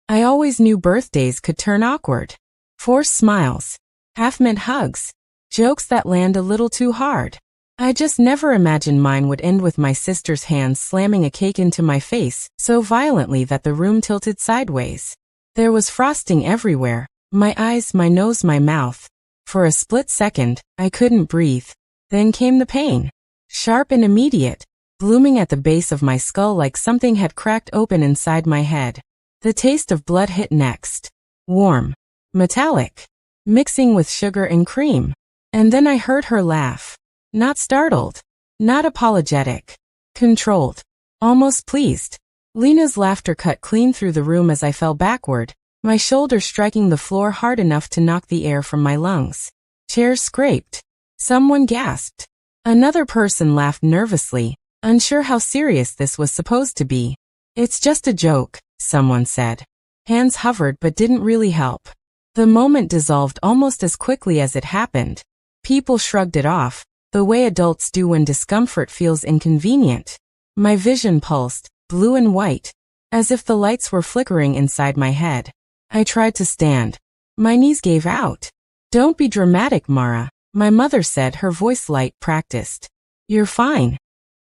I always knew birthdays could turn awkward. Forced smiles. Half-meant hugs. Jokes that land a little too hard. I just never imagined mine would end with my sister's hands slamming a cake into my face so violently that the room tilted sideways. There was frosting everywhere. My eyes, my nose, my mouth. For a split second, I couldn't breathe. Then came the pain. Sharp and immediate, blooming at the base of my skull like something had cracked open inside my head. The taste of blood hit next. Warm. Metallic. Mixing with sugar and cream. And then I heard her laugh. Not startled. Not apologetic. Controlled. Almost pleased. Lena's laughter cut clean through the room as I fell backward, my shoulder striking the floor hard enough to knock the air from my lungs. Chairs scraped. Someone gasped. Another person laughed nervously, unsure how serious this was supposed to be. It's just a joke, someone said. Hands hovered but didn't really help. The moment dissolved almost as quickly as it happened. People shrugged it off, the way adults do when discomfort feels inconvenient. My vision pulsed, blue and white, as if the lights were flickering inside my head. I tried to stand. My knees gave out. Don't be dramatic, Mara, my mother said, her voice light, practiced. You're fine.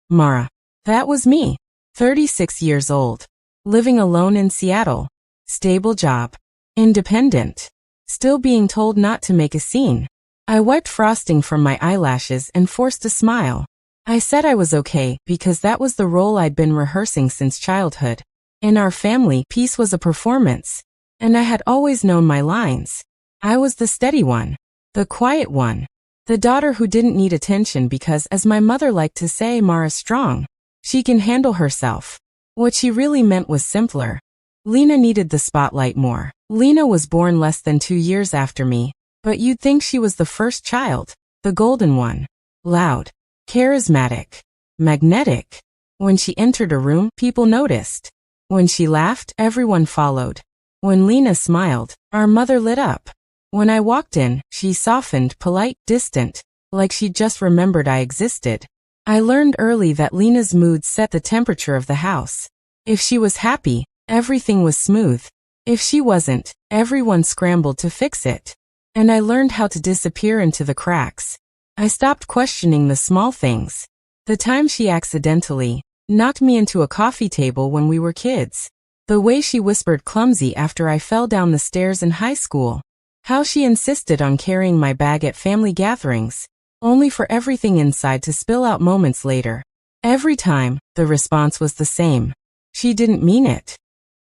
Mara. That was me. 36 years old. Living alone in Seattle. Stable job. Independent. Still being told not to make a scene. I wiped frosting from my eyelashes and forced a smile. I said I was okay because that was the role I'd been rehearsing since childhood. In our family, peace was a performance. And I had always known my lines. I was the steady one. The quiet one. The daughter who didn't need attention because, as my mother liked to say, Mara's strong. She can handle herself. What she really meant was simpler. Lena needed the spotlight more. Lena was born less than 2 years after me. But you'd think she was the first child, the golden one. Loud, charismatic, magnetic. When she entered a room, people noticed. When she laughed, everyone followed. When Lena smiled, our mother lit up. When I walked in, she softened, polite, distant, like she just remembered I existed. I learned early that Lena's mood set the temperature of the house. If she was happy, everything was smooth. If she wasn't, everyone scrambled to fix it. And I learned how to disappear into the cracks. I stopped questioning the small things. The time she accidentally knocked me into a coffee table when we were kids. The way she whispered clumsy after I fell down the stairs in high school. How she insisted on carrying my bag at family gatherings, only for everything inside to spill out moments later. Every time, the response was the same. She didn't mean it.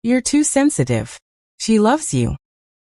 You're too sensitive. She loves you.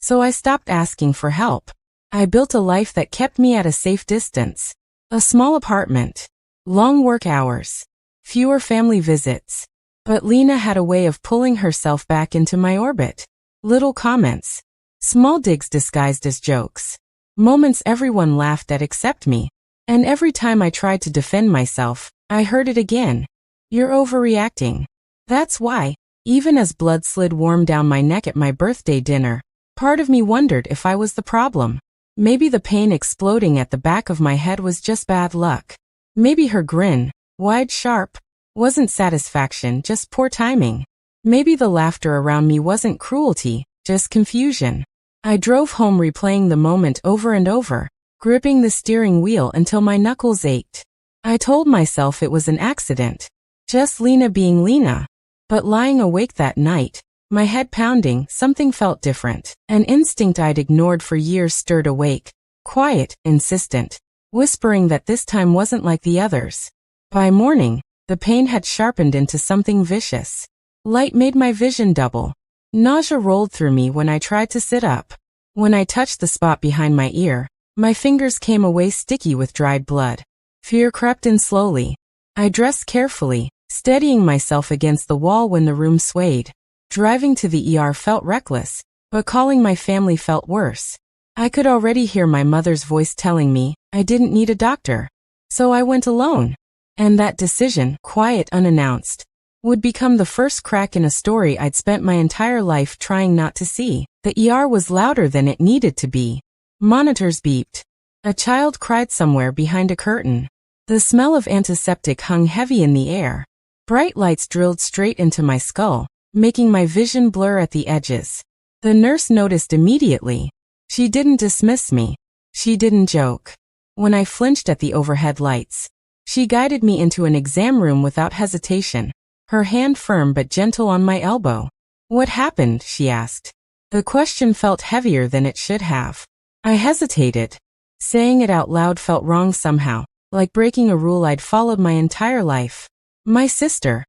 So I stopped asking for help. I built a life that kept me at a safe distance. A small apartment. Long work hours. Fewer family visits. But Lena had a way of pulling herself back into my orbit. Little comments. Small digs disguised as jokes. Moments everyone laughed at except me. And every time I tried to defend myself, I heard it again. You're overreacting. That's why, even as blood slid warm down my neck at my birthday dinner, part of me wondered if I was the problem. Maybe the pain exploding at the back of my head was just bad luck. Maybe her grin, wide, sharp, wasn't satisfaction, just poor timing. Maybe the laughter around me wasn't cruelty, just confusion. I drove home replaying the moment over and over, gripping the steering wheel until my knuckles ached. I told myself it was an accident. Just Lena being Lena. But lying awake that night, my head pounding, something felt different. An instinct I'd ignored for years stirred awake. Quiet, insistent, whispering that this time wasn't like the others. By morning, the pain had sharpened into something vicious. Light made my vision double. Nausea rolled through me when I tried to sit up. When I touched the spot behind my ear, my fingers came away sticky with dried blood. Fear crept in slowly. I dressed carefully, steadying myself against the wall when the room swayed. Driving to the ER felt reckless, but calling my family felt worse. I could already hear my mother's voice telling me I didn't need a doctor. So I went alone. And that decision, quiet, unannounced, would become the first crack in a story I'd spent my entire life trying not to see. The ER was louder than it needed to be. Monitors beeped. A child cried somewhere behind a curtain. The smell of antiseptic hung heavy in the air. Bright lights drilled straight into my skull, making my vision blur at the edges. The nurse noticed immediately. She didn't dismiss me. She didn't joke. When I flinched at the overhead lights, she guided me into an exam room without hesitation, her hand firm but gentle on my elbow. "What happened?" she asked. The question felt heavier than it should have. I hesitated. Saying it out loud felt wrong somehow, like breaking a rule I'd followed my entire life. "My sister,"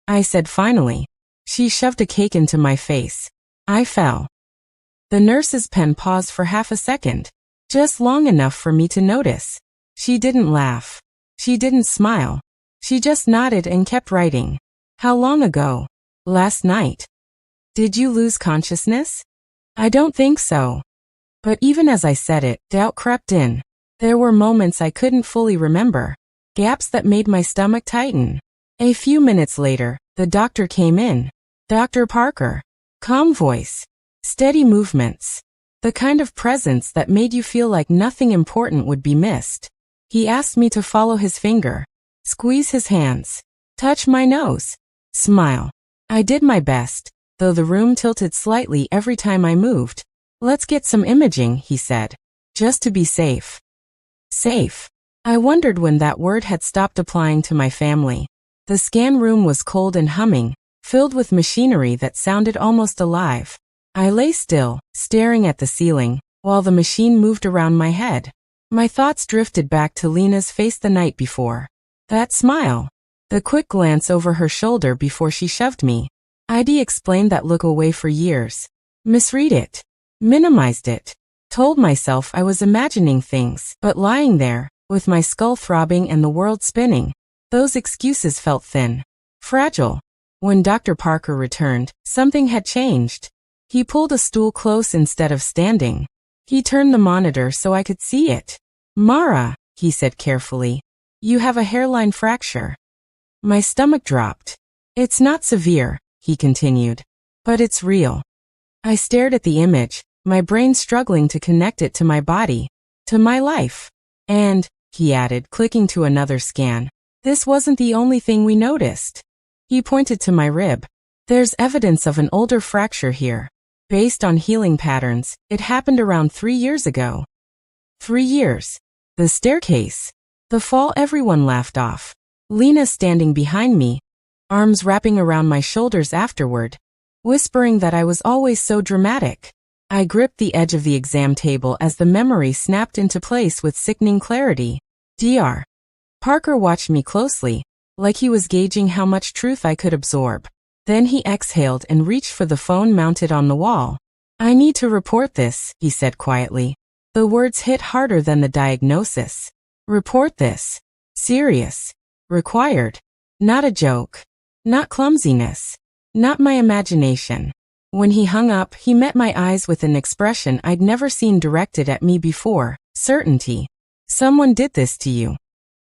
I said finally. She shoved a cake into my face. I fell. The nurse's pen paused for half a second, just long enough for me to notice. She didn't laugh. She didn't smile. She just nodded and kept writing. "How long ago?" "Last night." "Did you lose consciousness?" "I don't think so." But even as I said it, doubt crept in. There were moments I couldn't fully remember, gaps that made my stomach tighten. A few minutes later, the doctor came in. Dr. Parker. Calm voice. Steady movements. The kind of presence that made you feel like nothing important would be missed. He asked me to follow his finger, squeeze his hands, touch my nose, smile. I did my best, though the room tilted slightly every time I moved. "Let's get some imaging," he said, "just to be safe." Safe. I wondered when that word had stopped applying to my family. The scan room was cold and humming, filled with machinery that sounded almost alive. I lay still, staring at the ceiling, while the machine moved around my head. My thoughts drifted back to Lena's face the night before. That smile. The quick glance over her shoulder before she shoved me. I'd explained that look away for years. Misread it. Minimized it. Told myself I was imagining things, but lying there, with my skull throbbing and the world spinning, those excuses felt thin. Fragile. When Dr. Parker returned, something had changed. He pulled a stool close instead of standing. He turned the monitor so I could see it. "Mara," he said carefully, "you have a hairline fracture." My stomach dropped. "It's not severe," he continued, "but it's real." I stared at the image, my brain struggling to connect it to my body, to my life. "And," he added, clicking to another scan, "this wasn't the only thing we noticed." He pointed to my rib. "There's evidence of an older fracture here. Based on healing patterns, it happened around 3 years ago." 3 years. The staircase. The fall everyone laughed off. Lena standing behind me, arms wrapping around my shoulders afterward, whispering that I was always so dramatic. I gripped the edge of the exam table as the memory snapped into place with sickening clarity. Dr. Parker watched me closely, like he was gauging how much truth I could absorb. Then he exhaled and reached for the phone mounted on the wall. "I need to report this," he said quietly. The words hit harder than the diagnosis. Report this. Serious. Required. Not a joke. Not clumsiness. Not my imagination. When he hung up, he met my eyes with an expression I'd never seen directed at me before. Certainty. "Someone did this to you."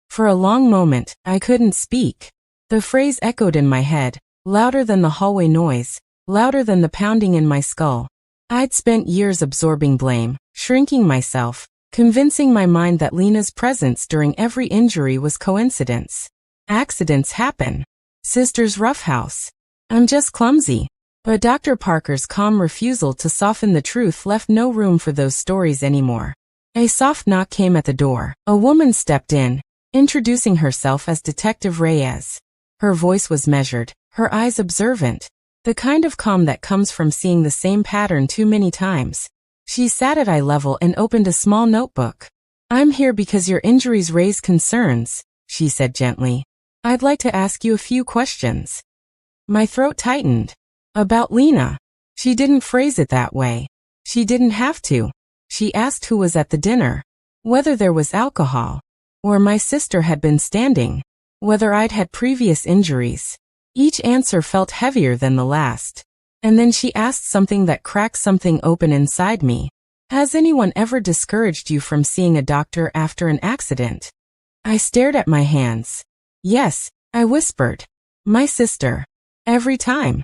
For a long moment, I couldn't speak. The phrase echoed in my head, louder than the hallway noise, louder than the pounding in my skull. I'd spent years absorbing blame, shrinking myself, convincing my mind that Lena's presence during every injury was coincidence. Accidents happen. Sister's roughhouse. I'm just clumsy. But Dr. Parker's calm refusal to soften the truth left no room for those stories anymore. A soft knock came at the door. A woman stepped in, introducing herself as Detective Reyes. Her voice was measured, her eyes observant, the kind of calm that comes from seeing the same pattern too many times. She sat at eye level and opened a small notebook. "I'm here because your injuries raise concerns," she said gently. "I'd like to ask you a few questions." My throat tightened. About Lena. She didn't phrase it that way. She didn't have to. She asked who was at the dinner, whether there was alcohol, or my sister had been standing, whether I'd had previous injuries. Each answer felt heavier than the last. And then she asked something that cracked something open inside me. "Has anyone ever discouraged you from seeing a doctor after an accident?" I stared at my hands. "Yes," I whispered. "My sister. Every time."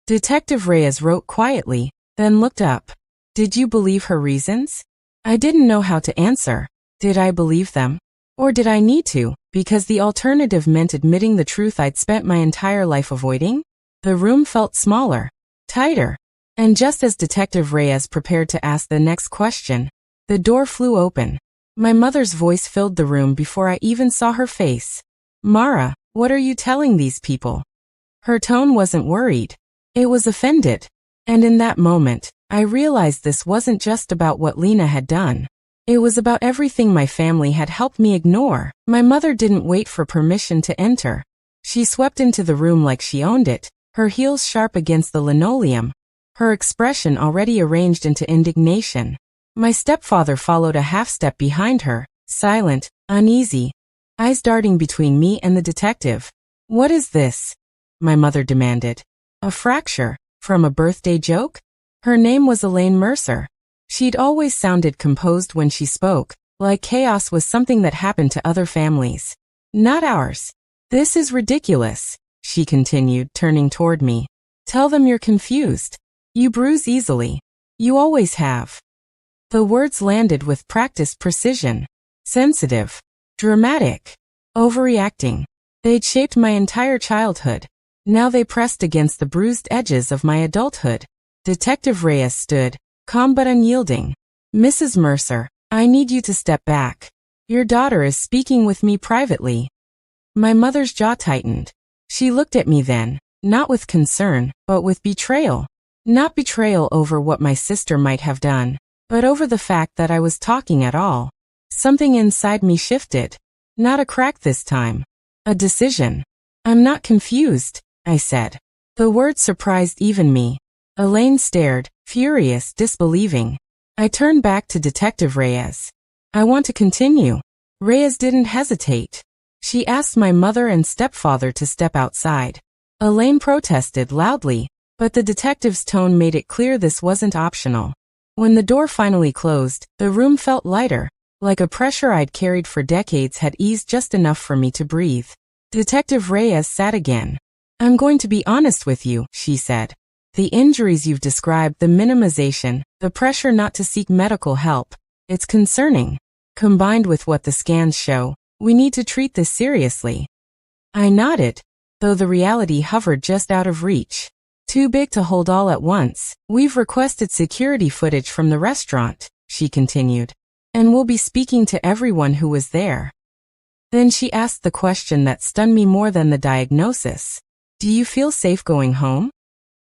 Detective Reyes wrote quietly, then looked up. "Did you believe her reasons?" I didn't know how to answer. Did I believe them? Or did I need to, because the alternative meant admitting the truth I'd spent my entire life avoiding? The room felt smaller, tighter. And just as Detective Reyes prepared to ask the next question, the door flew open. My mother's voice filled the room before I even saw her face. "Mara, what are you telling these people?" Her tone wasn't worried. It was offended. And in that moment, I realized this wasn't just about what Lena had done. It was about everything my family had helped me ignore. My mother didn't wait for permission to enter. She swept into the room like she owned it, her heels sharp against the linoleum, her expression already arranged into indignation. My stepfather followed a half-step behind her, silent, uneasy, eyes darting between me and the detective. "What is this?" my mother demanded. "A fracture? From a birthday joke?" Her name was Elaine Mercer. She'd always sounded composed when she spoke, like chaos was something that happened to other families. Not ours. "This is ridiculous," she continued, turning toward me. "Tell them you're confused. You bruise easily. You always have." The words landed with practiced precision. Sensitive. Dramatic. Overreacting. They'd shaped my entire childhood. Now they pressed against the bruised edges of my adulthood. Detective Reyes stood, calm but unyielding. "Mrs. Mercer, I need you to step back. Your daughter is speaking with me privately." My mother's jaw tightened. She looked at me then, not with concern, but with betrayal. Not betrayal over what my sister might have done, but over the fact that I was talking at all. Something inside me shifted. Not a crack this time. A decision. "I'm not confused," I said. The word surprised even me. Elaine stared, furious, disbelieving. I turned back to Detective Reyes. "I want to continue." Reyes didn't hesitate. She asked my mother and stepfather to step outside. Elaine protested loudly, but the detective's tone made it clear this wasn't optional. When the door finally closed, the room felt lighter, like a pressure I'd carried for decades had eased just enough for me to breathe. Detective Reyes sat again. "I'm going to be honest with you," she said. "The injuries you've described, the minimization, the pressure not to seek medical help, it's concerning. Combined with what the scans show, we need to treat this seriously." I nodded, though the reality hovered just out of reach. "Too big to hold all at once. We've requested security footage from the restaurant," she continued, "and we'll be speaking to everyone who was there." Then she asked the question that stunned me more than the diagnosis. "Do you feel safe going home?"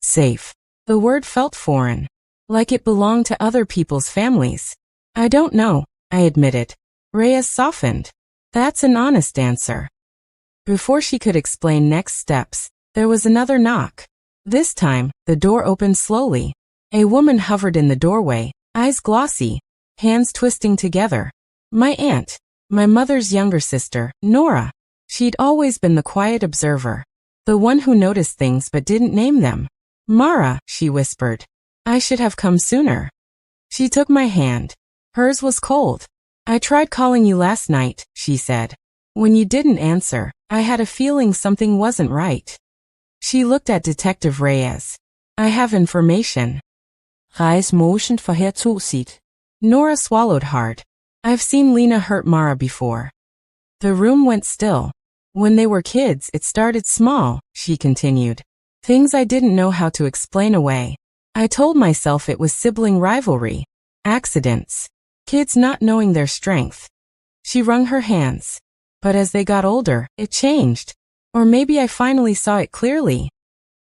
Safe. The word felt foreign, like it belonged to other people's families. "I don't know," I admitted. Reyes softened. "That's an honest answer." Before she could explain next steps, there was another knock. This time, the door opened slowly. A woman hovered in the doorway, eyes glossy, hands twisting together. My aunt, my mother's younger sister, Nora. She'd always been the quiet observer, the one who noticed things but didn't name them. "Mara," she whispered. "I should have come sooner." She took my hand. Hers was cold. "I tried calling you last night," she said. "When you didn't answer, I had a feeling something wasn't right." She looked at Detective Reyes. "I have information." Reyes motioned for her to sit. Nora swallowed hard. "I've seen Lena hurt Mara before." The room went still. "When they were kids, it started small," she continued. "Things I didn't know how to explain away. I told myself it was sibling rivalry, accidents, kids not knowing their strength." She wrung her hands. "But as they got older, it changed. Or maybe I finally saw it clearly."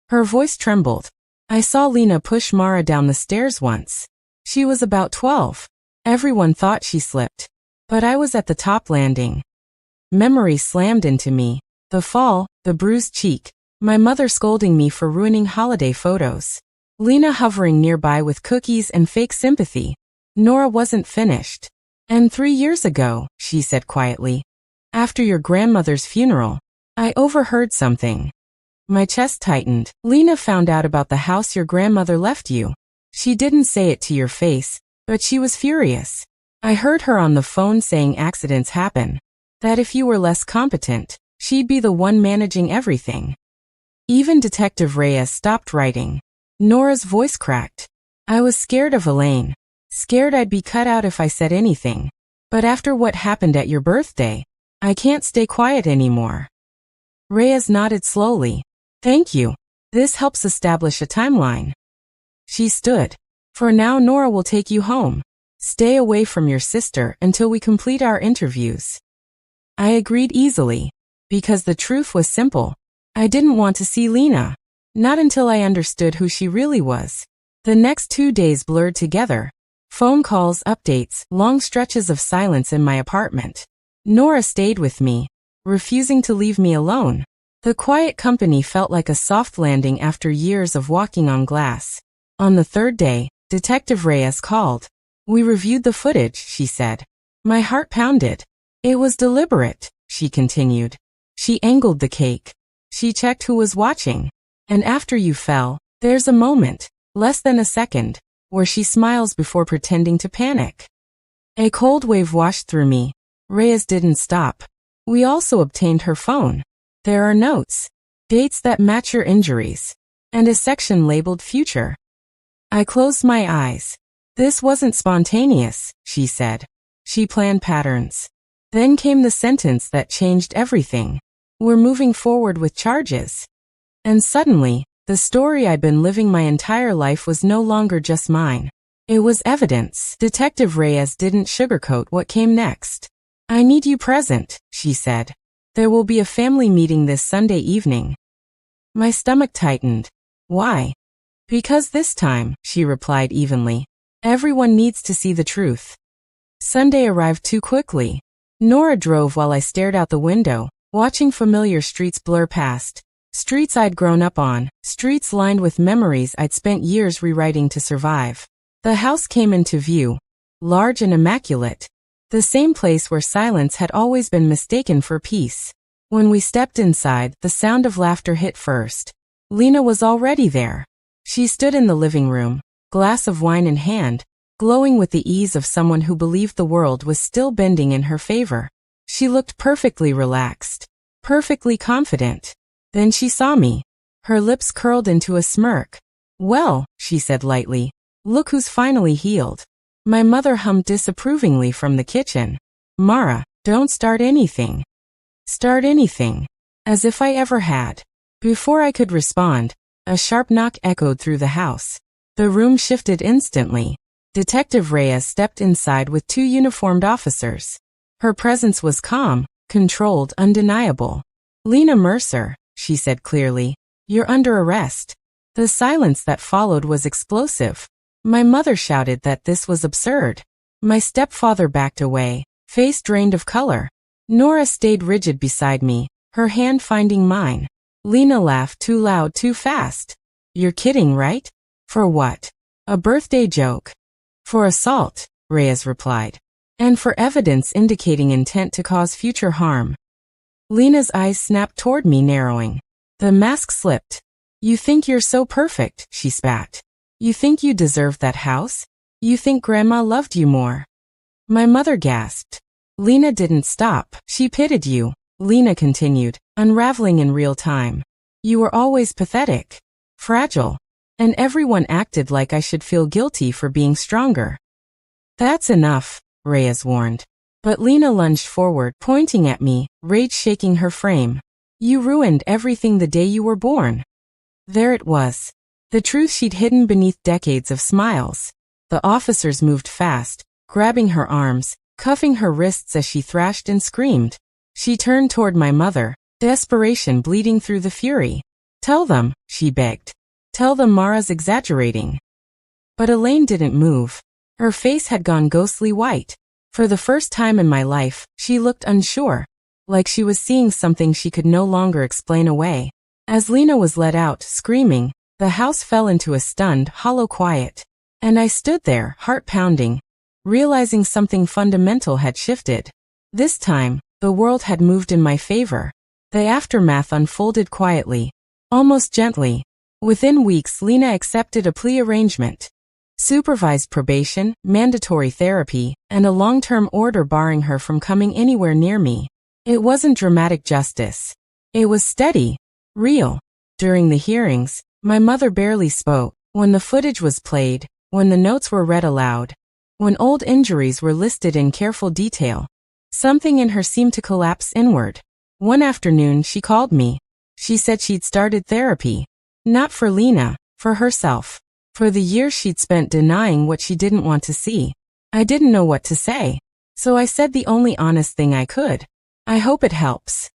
Her voice trembled. "I saw Lena push Mara down the stairs once. She was about 12. Everyone thought she slipped, but I was at the top landing." Memory slammed into me. The fall, the bruised cheek, my mother scolding me for ruining holiday photos, Lena hovering nearby with cookies and fake sympathy. Nora wasn't finished. "And 3 years ago," she said quietly, "after your grandmother's funeral, I overheard something." My chest tightened. "Lena found out about the house your grandmother left you. She didn't say it to your face, but she was furious. I heard her on the phone saying accidents happen, that if you were less competent, she'd be the one managing everything." Even Detective Reyes stopped writing. Nora's voice cracked. "I was scared of Elaine. Scared I'd be cut out if I said anything. But after what happened at your birthday, I can't stay quiet anymore." Reyes nodded slowly. "Thank you. This helps establish a timeline. She stood. For now, Nora will take you home. Stay away from your sister until we complete our interviews. I agreed easily. Because the truth was simple. I didn't want to see Lena. Not until I understood who she really was. The next 2 days blurred together. Phone calls, updates, long stretches of silence in my apartment. Nora stayed with me, refusing to leave me alone. The quiet company felt like a soft landing after years of walking on glass. On the third day, Detective Reyes called. We reviewed the footage, she said. My heart pounded. It was deliberate, she continued. She angled the cake. She checked who was watching. And after you fell, there's a moment, less than a second, where she smiles before pretending to panic. A cold wave washed through me. Reyes didn't stop. We also obtained her phone. There are notes, dates that match your injuries, and a section labeled future. I closed my eyes. This wasn't spontaneous, she said. She planned patterns. Then came the sentence that changed everything. We're moving forward with charges. And suddenly, the story I'd been living my entire life was no longer just mine. It was evidence. Detective Reyes didn't sugarcoat what came next. I need you present, she said. There will be a family meeting this Sunday evening. My stomach tightened. Why? Because this time, she replied evenly. Everyone needs to see the truth. Sunday arrived too quickly. Nora drove while I stared out the window, watching familiar streets blur past. Streets I'd grown up on, streets lined with memories I'd spent years rewriting to survive. The house came into view, large and immaculate. The same place where silence had always been mistaken for peace. When we stepped inside, the sound of laughter hit first. Lena was already there. She stood in the living room, glass of wine in hand, glowing with the ease of someone who believed the world was still bending in her favor. She looked perfectly relaxed, perfectly confident. Then she saw me. Her lips curled into a smirk. Well, she said lightly, look who's finally healed. My mother hummed disapprovingly from the kitchen. Mara, don't start anything. Start anything. As if I ever had. Before I could respond, a sharp knock echoed through the house. The room shifted instantly. Detective Reyes stepped inside with 2 uniformed officers. Her presence was calm, controlled, undeniable. Lena Mercer, she said clearly, you're under arrest. The silence that followed was explosive. My mother shouted that this was absurd. My stepfather backed away, face drained of color. Nora stayed rigid beside me, her hand finding mine. Lena laughed too loud, too fast. You're kidding, right? For what? A birthday joke. For assault, Reyes replied. And for evidence indicating intent to cause future harm. Lena's eyes snapped toward me, narrowing. The mask slipped. You think you're so perfect, she spat. You think you deserved that house? You think Grandma loved you more? My mother gasped. Lena didn't stop. She pitied you, Lena continued, unraveling in real time. You were always pathetic, fragile, and everyone acted like I should feel guilty for being stronger. That's enough, Reyes warned. But Lena lunged forward, pointing at me, rage shaking her frame. You ruined everything the day you were born. There it was. The truth she'd hidden beneath decades of smiles. The officers moved fast, grabbing her arms, cuffing her wrists as she thrashed and screamed. She turned toward my mother, desperation bleeding through the fury. Tell them, she begged. Tell them Mara's exaggerating. But Elaine didn't move. Her face had gone ghostly white. For the first time in my life, she looked unsure, like she was seeing something she could no longer explain away. As Lena was let out, screaming, the house fell into a stunned, hollow quiet. And I stood there, heart pounding, realizing something fundamental had shifted. This time, the world had moved in my favor. The aftermath unfolded quietly, almost gently. Within weeks, Lena accepted a plea arrangement. Supervised probation, mandatory therapy, and a long-term order barring her from coming anywhere near me. It wasn't dramatic justice. It was steady, real. During the hearings, my mother barely spoke. When the footage was played, when the notes were read aloud, when old injuries were listed in careful detail, something in her seemed to collapse inward. One afternoon, she called me. She said she'd started therapy. Not for Lena, for herself. For the years she'd spent denying what she didn't want to see. I didn't know what to say. So I said the only honest thing I could. I hope it helps.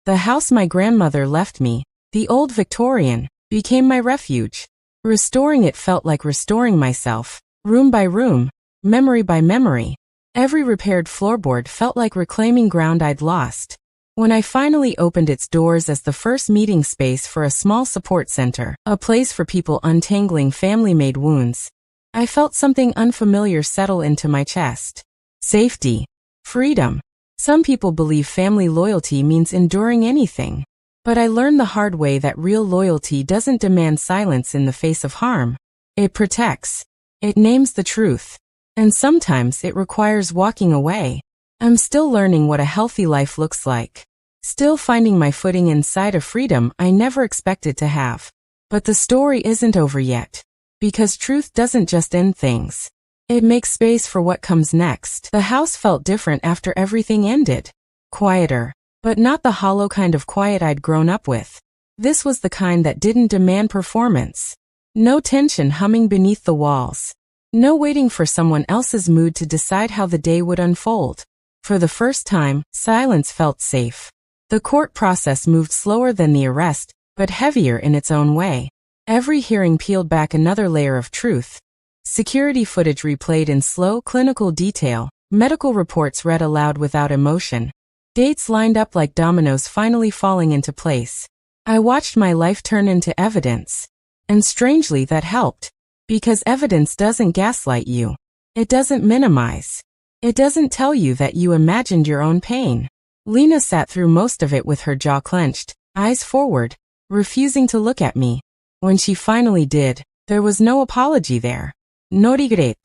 The house my grandmother left me, the old Victorian, became my refuge. Restoring it felt like restoring myself, room by room, memory by memory. Every repaired floorboard felt like reclaiming ground I'd lost. When I finally opened its doors as the first meeting space for a small support center, a place for people untangling family-made wounds, I felt something unfamiliar settle into my chest. Safety. Freedom. Some people believe family loyalty means enduring anything. But I learned the hard way that real loyalty doesn't demand silence in the face of harm. It protects. It names the truth. And sometimes it requires walking away. I'm still learning what a healthy life looks like. Still finding my footing inside a freedom I never expected to have. But the story isn't over yet. Because truth doesn't just end things. It makes space for what comes next. The house felt different after everything ended. Quieter. But not the hollow kind of quiet I'd grown up with. This was the kind that didn't demand performance. No tension humming beneath the walls. No waiting for someone else's mood to decide how the day would unfold. For the first time, silence felt safe. The court process moved slower than the arrest, but heavier in its own way. Every hearing peeled back another layer of truth. Security footage replayed in slow, clinical detail, medical reports read aloud without emotion. Dates lined up like dominoes finally falling into place. I watched my life turn into evidence. And strangely that helped. Because evidence doesn't gaslight you. It doesn't minimize. It doesn't tell you that you imagined your own pain. Lena sat through most of it with her jaw clenched, eyes forward, refusing to look at me. When she finally did, there was no apology there. No regret.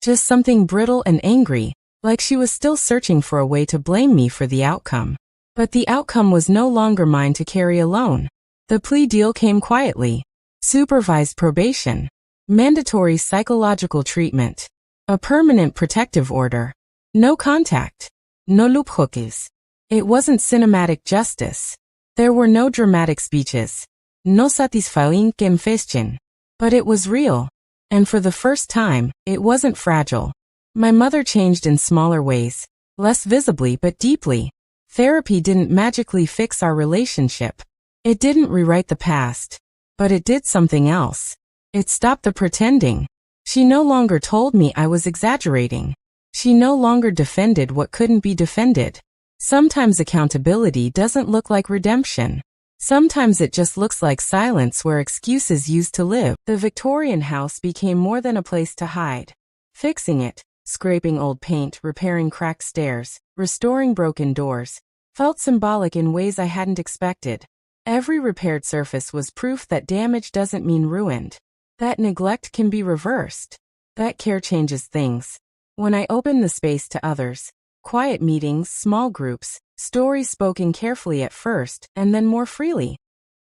Just something brittle and angry, like she was still searching for a way to blame me for the outcome. But the outcome was no longer mine to carry alone. The plea deal came quietly. Supervised probation. Mandatory psychological treatment. A permanent protective order. No contact. No loopholes. It wasn't cinematic justice. There were no dramatic speeches. No satisfying confession. But it was real. And for the first time, it wasn't fragile. My mother changed in smaller ways, less visibly but deeply. Therapy didn't magically fix our relationship. It didn't rewrite the past. But it did something else. It stopped the pretending. She no longer told me I was exaggerating. She no longer defended what couldn't be defended. Sometimes accountability doesn't look like redemption. Sometimes it just looks like silence where excuses used to live. The Victorian house became more than a place to hide. Fixing it, scraping old paint, repairing cracked stairs, restoring broken doors, felt symbolic in ways I hadn't expected. Every repaired surface was proof that damage doesn't mean ruined. That neglect can be reversed. That care changes things. When I opened the space to others, quiet meetings, small groups, stories spoken carefully at first, and then more freely,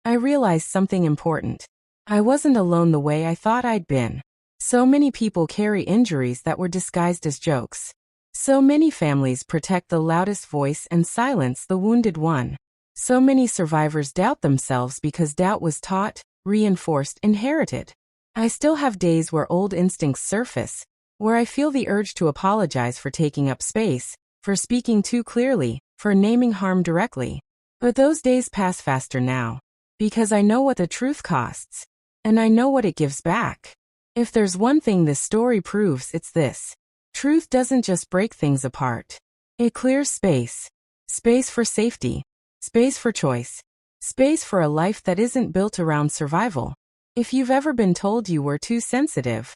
I realized something important. I wasn't alone the way I thought I'd been. So many people carry injuries that were disguised as jokes. So many families protect the loudest voice and silence the wounded one. So many survivors doubt themselves because doubt was taught, reinforced, inherited. I still have days where old instincts surface, where I feel the urge to apologize for taking up space, for speaking too clearly, for naming harm directly. But those days pass faster now. Because I know what the truth costs. And I know what it gives back. If there's one thing this story proves, it's this. Truth doesn't just break things apart. It clears space. Space for safety. Space for choice. Space for a life that isn't built around survival. If you've ever been told you were too sensitive.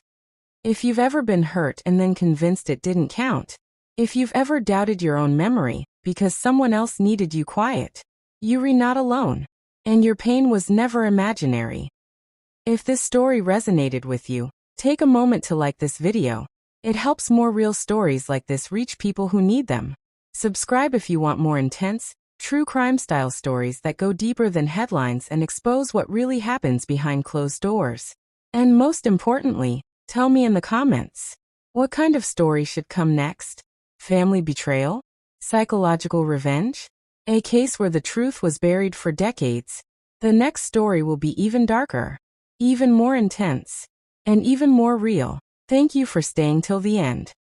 If you've ever been hurt and then convinced it didn't count. If you've ever doubted your own memory because someone else needed you quiet. You're not alone. And your pain was never imaginary. If this story resonated with you, take a moment to like this video. It helps more real stories like this reach people who need them. Subscribe if you want more intense, true crime-style stories that go deeper than headlines and expose what really happens behind closed doors. And most importantly, tell me in the comments, what kind of story should come next? Family betrayal? Psychological revenge? A case where the truth was buried for decades? The next story will be even darker, even more intense, and even more real. Thank you for staying till the end.